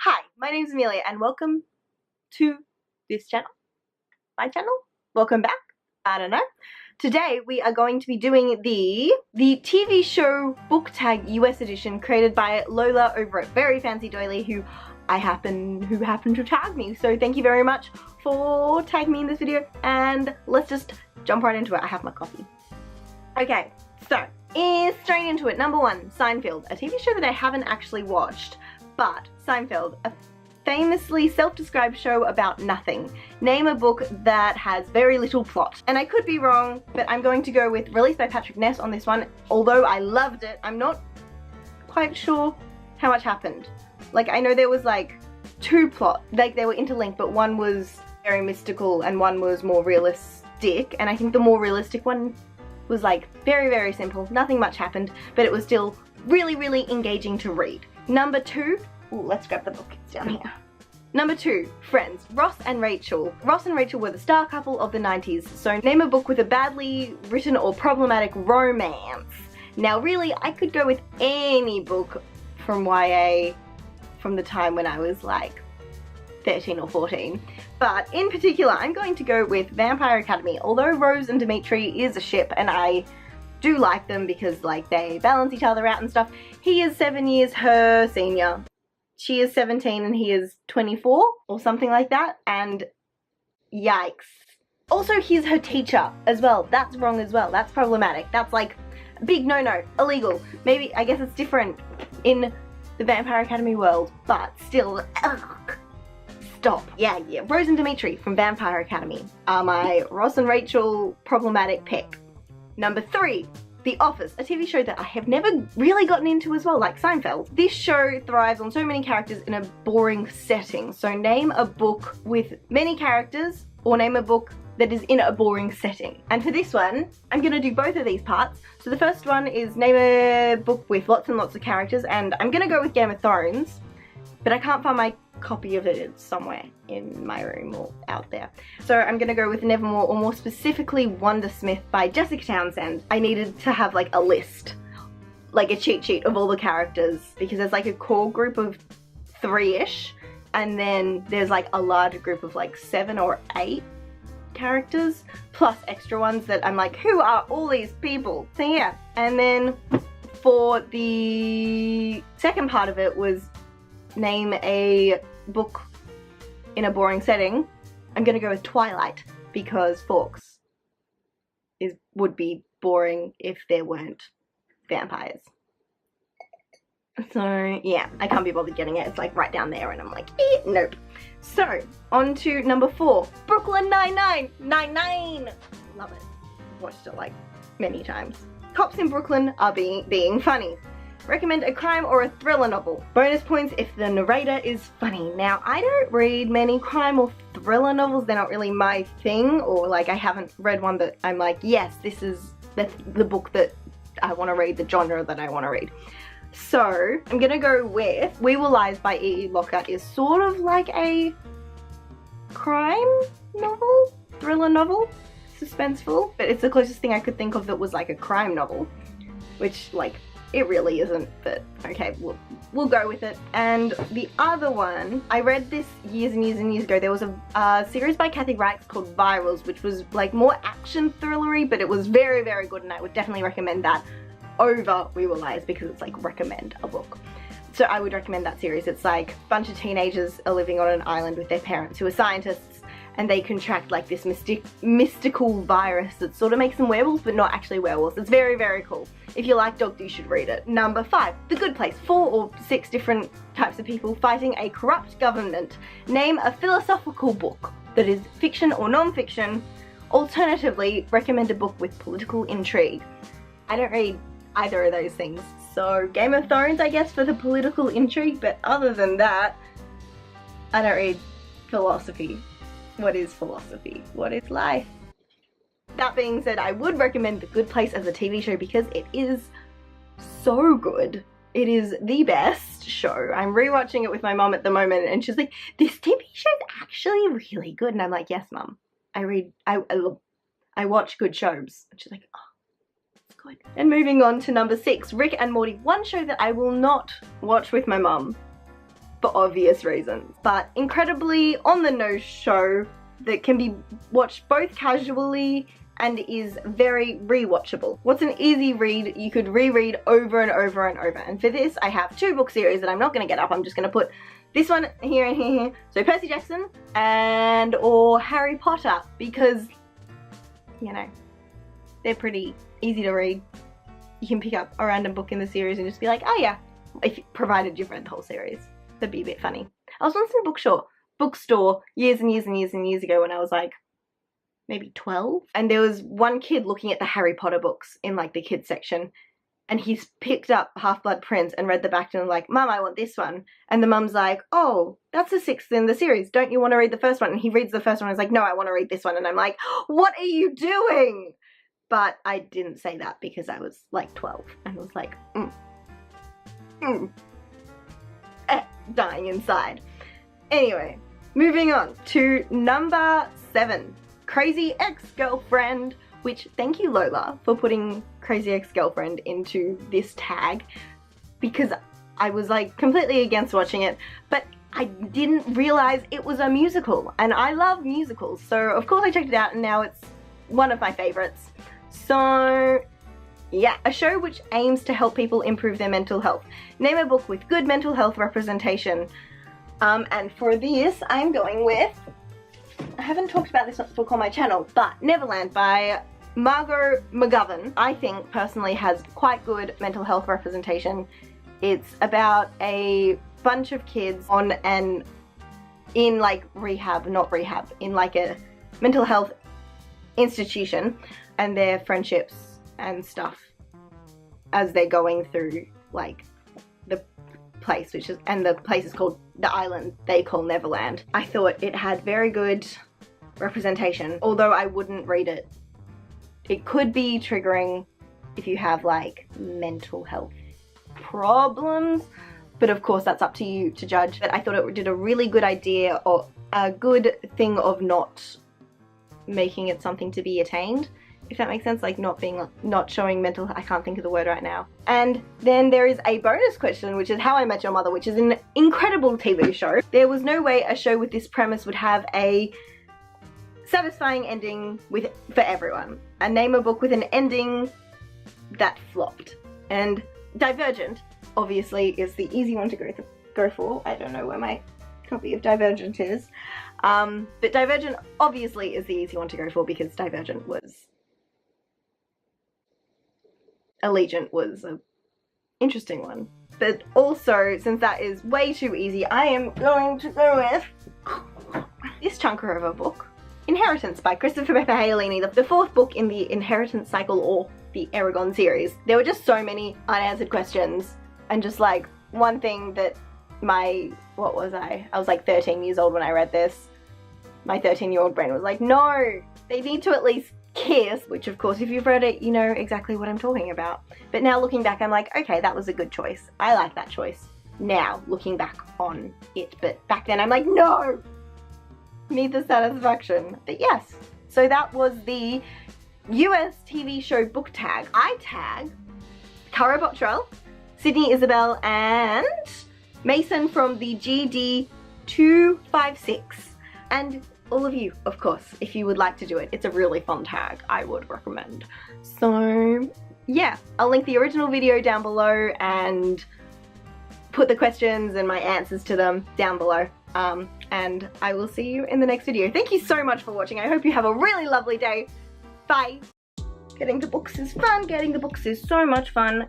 Hi, my name's Amelia and welcome to this channel, my channel. Welcome back, I don't know. Today we are going to be doing the TV show book tag US edition created by Lola over at Very Fancy Doily, who happened to tag me. So thank you very much for tagging me in this video, and let's just jump right into it. I have my coffee. Okay, so straight into it. Number one, Seinfeld, a TV show that I haven't actually watched. But Seinfeld, a famously self-described show about nothing. Name a book that has very little plot. And I could be wrong, but I'm going to go with released by Patrick Ness on this one. Although I loved it, I'm not quite sure how much happened. Like, I know there was like two plots, like they were interlinked, but one was very mystical and one was more realistic. And I think the more realistic one was like very, very simple. Nothing much happened, but it was still really, really engaging to read. Number two, let's grab the book, it's down here. Number two, Friends, Ross and Rachel. Ross and Rachel were the star couple of the 90s, so name a book with a badly written or problematic romance. Now really, I could go with any book from YA from the time when I was like 13 or 14. But in particular, I'm going to go with Vampire Academy. Although Rose and Dimitri is a ship and I do like them because like they balance each other out and stuff. He is 7 years her senior. She is 17 and he is 24 or something like that, and yikes. Also, he's her teacher as well. That's wrong as well. That's problematic. That's like a big no-no, illegal. Maybe, I guess it's different in the Vampire Academy world, but still, ugh. Stop. Yeah. Rose and Dimitri from Vampire Academy are my Ross and Rachel problematic pick. Number three, The Office, a TV show that I have never really gotten into as well, like Seinfeld. This show thrives on so many characters in a boring setting. So name a book with many characters, or name a book that is in a boring setting. And for this one, I'm gonna do both of these parts. So the first one is name a book with lots and lots of characters, and I'm gonna go with Game of Thrones, but I can't find my copy of it somewhere in my room or out there. So I'm gonna go with Nevermore, or more specifically Wondersmith by Jessica Townsend. I needed to have like a list, like a cheat sheet of all the characters, because there's like a core group of 3-ish, and then there's like a larger group of like 7 or 8 characters, plus extra ones that I'm like, who are all these people? So yeah, and then for the second part of it was name a book in a boring setting. I'm gonna go with Twilight, because Forks would be boring if there weren't vampires. So yeah, I can't be bothered getting it. It's like right down there and I'm like, nope. So on to number 4, Brooklyn Nine-Nine. Love it. Watched it like many times. Cops in Brooklyn are being funny. Recommend a crime or a thriller novel. Bonus points if the narrator is funny. Now, I don't read many crime or thriller novels. They're not really my thing, or like I haven't read one that I'm like, yes, this is the book that I want to read, the genre that I want to read. So I'm gonna go with We Will Lies by E.E. Lockhart. Is sort of like a crime novel, thriller novel, suspenseful, but it's the closest thing I could think of that was like a crime novel, which like, it really isn't, but okay, we'll go with it. And the other one, I read this years and years and years ago. There was a series by Kathy Reichs called Virals, which was like more action thrillery, but it was very, very good, and I would definitely recommend that over We Will Lies, because it's like recommend a book. So I would recommend that series. It's like a bunch of teenagers are living on an island with their parents who are scientists, and they contract like this mystical virus that sort of makes them werewolves, but not actually werewolves. It's very, very cool. If you like dogs, you should read it. Number 5, The Good Place. 4 or 6 different types of people fighting a corrupt government. Name a philosophical book that is fiction or non-fiction. Alternatively, recommend a book with political intrigue. I don't read either of those things. So Game of Thrones, I guess, for the political intrigue, but other than that, I don't read philosophy. What is philosophy? What is life? That being said, I would recommend The Good Place as a TV show because it is so good. It is the best show. I'm rewatching it with my mom at the moment, and she's like, this TV show's actually really good. And I'm like, yes, mom. I watch good shows. And she's like, oh, it's good. And moving on to number 6, Rick and Morty. One show that I will not watch with my mom for obvious reasons. But incredibly on-the-nose show that can be watched both casually and is very rewatchable. What's an easy read you could reread over and over and over? And for this, I have 2 book series that I'm not going to get up. I'm just going to put this one here and here. So Percy Jackson or Harry Potter, because, you know, they're pretty easy to read. You can pick up a random book in the series and just be like, oh yeah, if provided you've read the whole series. That'd be a bit funny. I was once in a bookstore years and years and years and years ago when I was like maybe 12, and there was one kid looking at the Harry Potter books in like the kids section, and he's picked up Half-Blood Prince and read the back and like, Mum, I want this one. And the mum's like, oh, that's the 6th in the series, don't you want to read the first one? And he reads the first one and is like, no, I want to read this one. And I'm like, what are you doing? But I didn't say that because I was like 12 and was like, dying inside. Anyway, moving on to number 7, Crazy Ex-Girlfriend, which thank you Lola for putting Crazy Ex-Girlfriend into this tag, because I was like completely against watching it, but I didn't realize it was a musical, and I love musicals, so of course I checked it out and now it's one of my favorites. So yeah, a show which aims to help people improve their mental health. Name a book with good mental health representation. And for this, I'm going with, I haven't talked about this book on my channel, but Neverland by Margot McGovern, I think personally has quite good mental health representation. It's about a bunch of kids in like in like a mental health institution, and their friendships and stuff as they're going through like the place, and the place is called the island they call Neverland. I thought it had very good representation, although I wouldn't read it. It could be triggering if you have like mental health problems, but of course that's up to you to judge. But I thought it did a really good idea, or a good thing of not making it something to be attained, if that makes sense, like not showing mental, I can't think of the word right now. And then there is a bonus question, which is How I Met Your Mother, which is an incredible TV show. There was no way a show with this premise would have a satisfying ending for everyone. And name a book with an ending that flopped. And Divergent, obviously, is the easy one to go for. I don't know where my copy of Divergent is. But Divergent obviously is the easy one to go for because Divergent was... Allegiant was an interesting one. But also, since that is way too easy, I am going to go with this chunker of a book. Inheritance by Christopher Paolini, the 4th book in the Inheritance cycle, or the Eragon series. There were just so many unanswered questions, and just like one thing that what was I was like 13 years old when I read this. My 13-year-old brain was like, no, they need to at least kiss, which of course if you've read it you know exactly what I'm talking about. But now looking back I'm like, okay, that was a good choice. I like that choice now looking back on it, but back then I'm like, no, need the satisfaction. But yes, so that was the US TV show book tag. I tag Cara Bottrell, Sydney Isabel, and Mason from the GD 256, and all of you, of course, if you would like to do it. It's a really fun tag, I would recommend. So yeah, I'll link the original video down below and put the questions and my answers to them down below. And I will see you in the next video. Thank you so much for watching. I hope you have a really lovely day. Bye. Getting the books is fun. Getting the books is so much fun.